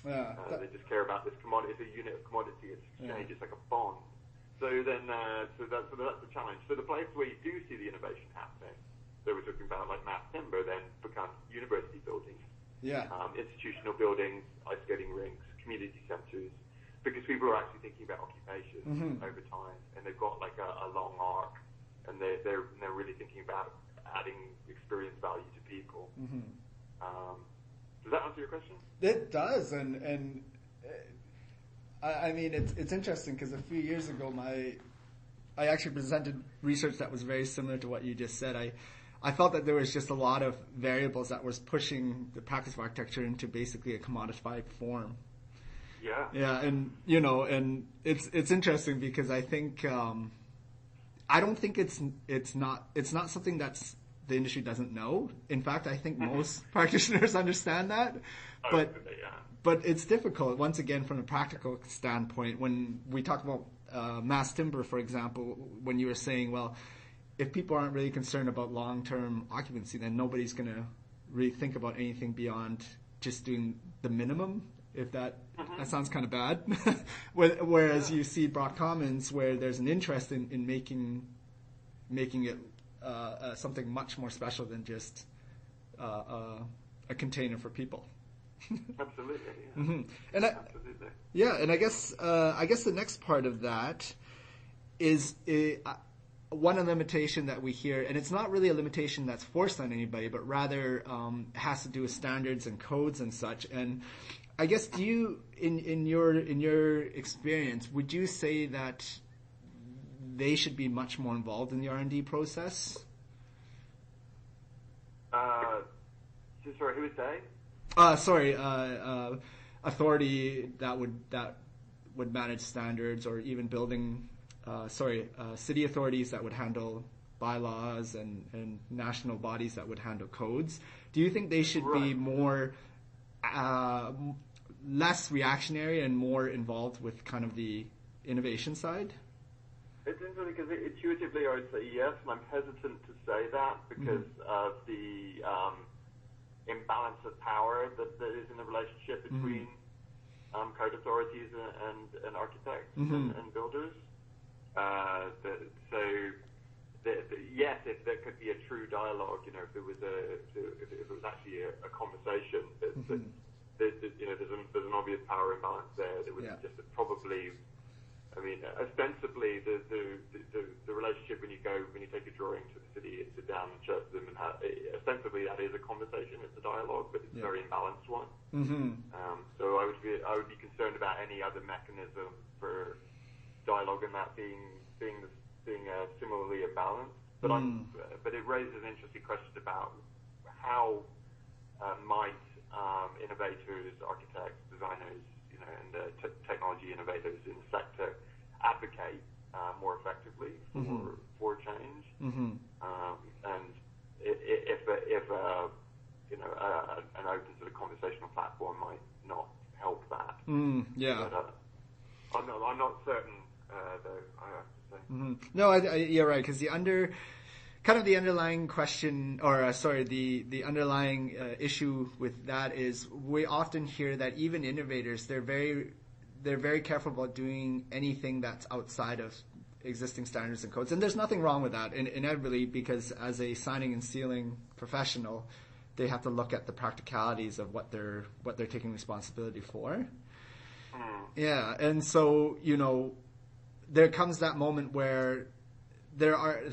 Yeah. They just care about this commodity. It's a unit of commodity. It's exchange. It's like a bond. So then, so that's the challenge. So the place where you do see the innovation happening, so we're talking about like mass timber, then becomes university buildings, institutional buildings, ice skating rinks, community centres, because people are actually thinking about occupation over time, and they've got like a long arc, and they're really thinking about adding experience value to people. Does that answer your question? It does, and I mean it's interesting because a few years ago I actually presented research that was very similar to what you just said. I felt that there was just a lot of variables that was pushing the practice of architecture into basically a commodified form. Yeah. Yeah, and and it's interesting because I think I don't think it's not something that's the industry doesn't know. In fact, I think most practitioners understand that, but it's difficult once again from a practical standpoint. When we talk about mass timber, for example, when you were saying, well, if people aren't really concerned about long-term occupancy, then nobody's going to really think about anything beyond just doing the minimum. If that sounds kind of bad. Whereas you see Broad Commons where there's an interest in making it something much more special than just a container for people. Absolutely. Yeah. And Absolutely. And I guess the next part of that is one limitation that we hear, and it's not really a limitation that's forced on anybody, but rather has to do with standards and codes and such. And I guess, do you, in your experience, would you say that they should be much more involved in the R&D process? Sorry, who was they? Authority that would manage standards, or even building. City authorities that would handle bylaws and national bodies that would handle codes. Do you think they should be more, less reactionary and more involved with kind of the innovation side? It's interesting because intuitively I would say yes, and I'm hesitant to say that because of the imbalance of power that is in the relationship between code authorities and architects and builders. Yes, if there could be a true dialogue, if it was actually a conversation, there's an obvious power imbalance there. There would just probably, ostensibly the relationship when you take a drawing to the city and sit down and show it to them, and ostensibly that is a conversation, it's a dialogue, but it's a very imbalanced one. So I would be concerned about any other mechanism for dialogue and that being similarly imbalanced. But but it raises an interesting question about how might innovators, architects, designers, and technology innovators in the sector advocate more effectively for change. And if an open sort of conversational platform might not help that. But, I'm not certain. Though, I have to say. No, you're right, because the underlying question, or the underlying issue with that is we often hear that even innovators, they're very careful about doing anything that's outside of existing standards and codes, and there's nothing wrong with that, inevitably, because as a signing and sealing professional, they have to look at the practicalities of what they're taking responsibility for. Yeah, and so there comes that moment where there are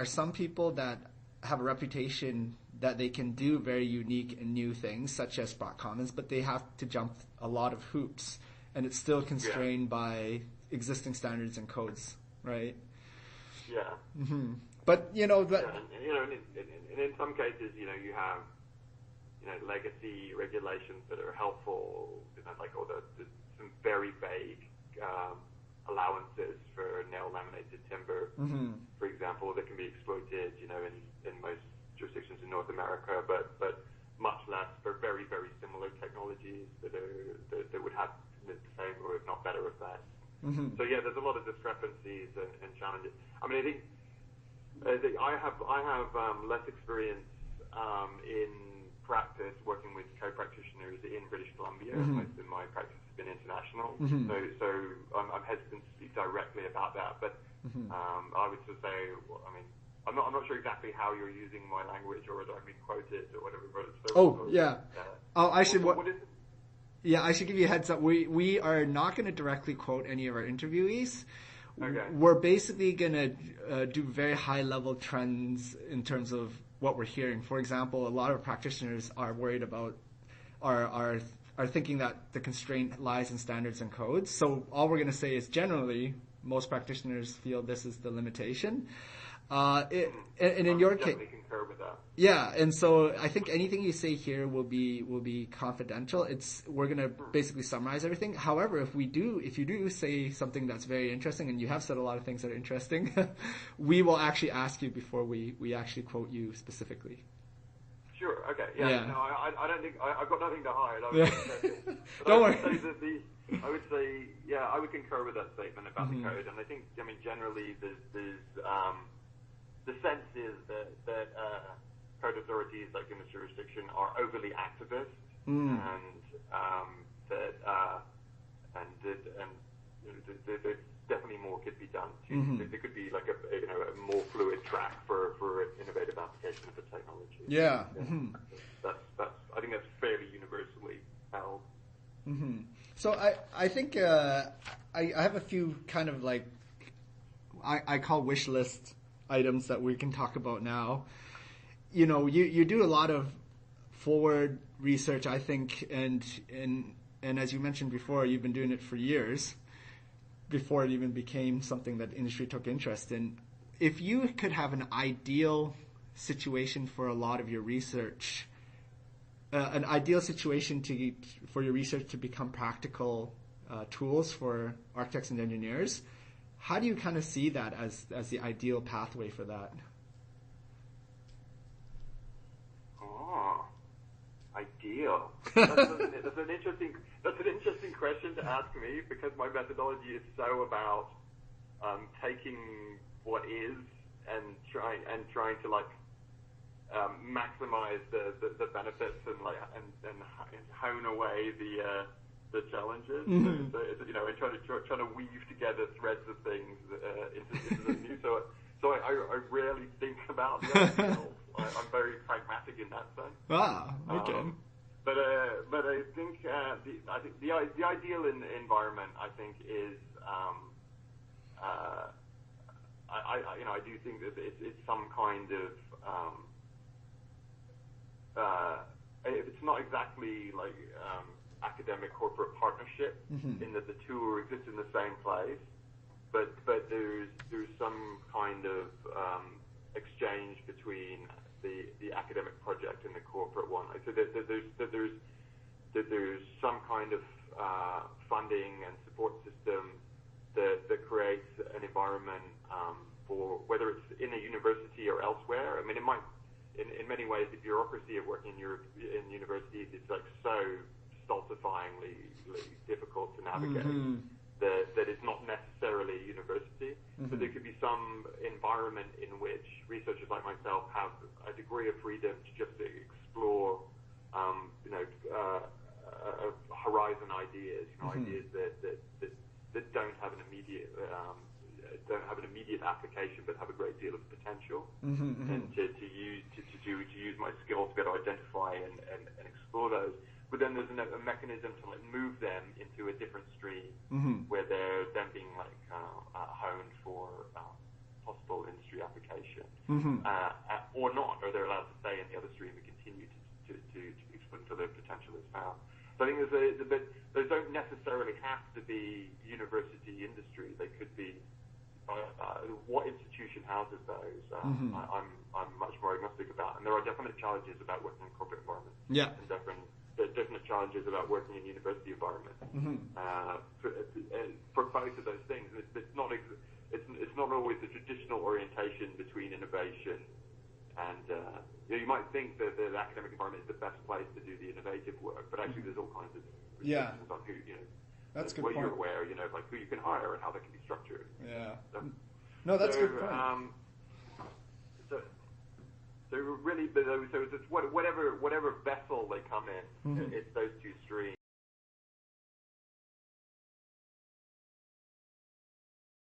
some people that have a reputation that they can do very unique and new things, such as Broad Commons, but they have to jump a lot of hoops, and it's still constrained by existing standards and codes, right? Yeah. But and in some cases, you have legacy regulations that are helpful, or some very vague allowances for nail laminated timber, for example, that can be exploited, in most jurisdictions in North America, but much less for very, very similar technologies that would have the same or if not better effects. So there's a lot of discrepancies and challenges. I think I have less experience in practice working with co-practitioners in British Columbia. Most of my practice has been international, so I'm hesitant to speak directly about that. But I would just say, I mean, I'm not sure exactly how you're using my language or whether I'm being quoted or whatever. But I should. Yeah, I should give you a heads up. We are not going to directly quote any of our interviewees. Okay. We're basically going to do very high-level trends in terms of what we're hearing. For example, a lot of practitioners are worried about, are thinking that the constraint lies in standards and codes. So all we're going to say is generally, most practitioners feel this is the limitation. And in your case, concur with that. Yeah, and so I think anything you say here will be confidential. We're gonna basically summarize everything. However, if you do say something that's very interesting, and you have said a lot of things that are interesting, we will actually ask you before we actually quote you specifically. Sure. Okay. Yeah. No, I don't think I've got nothing to hide. Don't worry. I would say, yeah, I would concur with that statement about the code, and I think, I mean, generally, there's the sense is that code authorities, like in this jurisdiction, are overly activist, and there's definitely more could be done. There could be like a more fluid track for innovative application of the technology. Yeah. That's I think that's fairly universally held. So I think I have a few kind of like I call wish list items that we can talk about now. You know, you do a lot of forward research, I think, and as you mentioned before, you've been doing it for years before it even became something that industry took interest in. If you could have an ideal situation for a lot of your research, an ideal situation for your research to become practical tools for architects and engineers, how do you kind of see that as the ideal pathway for that? Oh, ideal. That's an interesting question to ask me, because my methodology is so about taking what is and trying to like maximize the benefits and hone away the challenges. So, and trying to weave together threads of things into the new. So I rarely think about the ideal. I'm very pragmatic in that sense. Ah, okay. But I think the ideal environment, I think, is I do think that it's some kind of if it's not exactly like academic corporate partnership, in that the two exist in the same place, but there's some kind of exchange between the academic project and the corporate one. So that there's some kind of funding and support system that creates an environment for, whether it's in a university or elsewhere. I mean, it might, in many ways, the bureaucracy of working in universities is like so stultifyingly difficult to navigate that it's not necessarily a university. But there could be some environment in which researchers like myself have a degree of freedom to just explore, horizon ideas, ideas that don't have an immediate application, but have a great deal of potential, and to use my skills to be able to identify and explore those. But then there's a mechanism to like move them into a different stream, where they're then being like honed for possible industry application, or not, or they're allowed to stay in the other stream and continue to explore until their potential is found. So I think those don't necessarily have to be university industry. They could be what institution houses those. I'm much more agnostic about, and there are definite challenges about working in corporate environments. Yeah. And definite challenges about working in university environments. For both of those things, it's not always the traditional orientation between innovation and you might think that the academic environment is the best place to do the innovative work, but actually there's all kinds of restrictions on who That's a good what point. you're aware, like who you can hire and how that can be structured. Yeah. No, that's a good point. So really, so it's whatever vessel they come in, it's those two streams.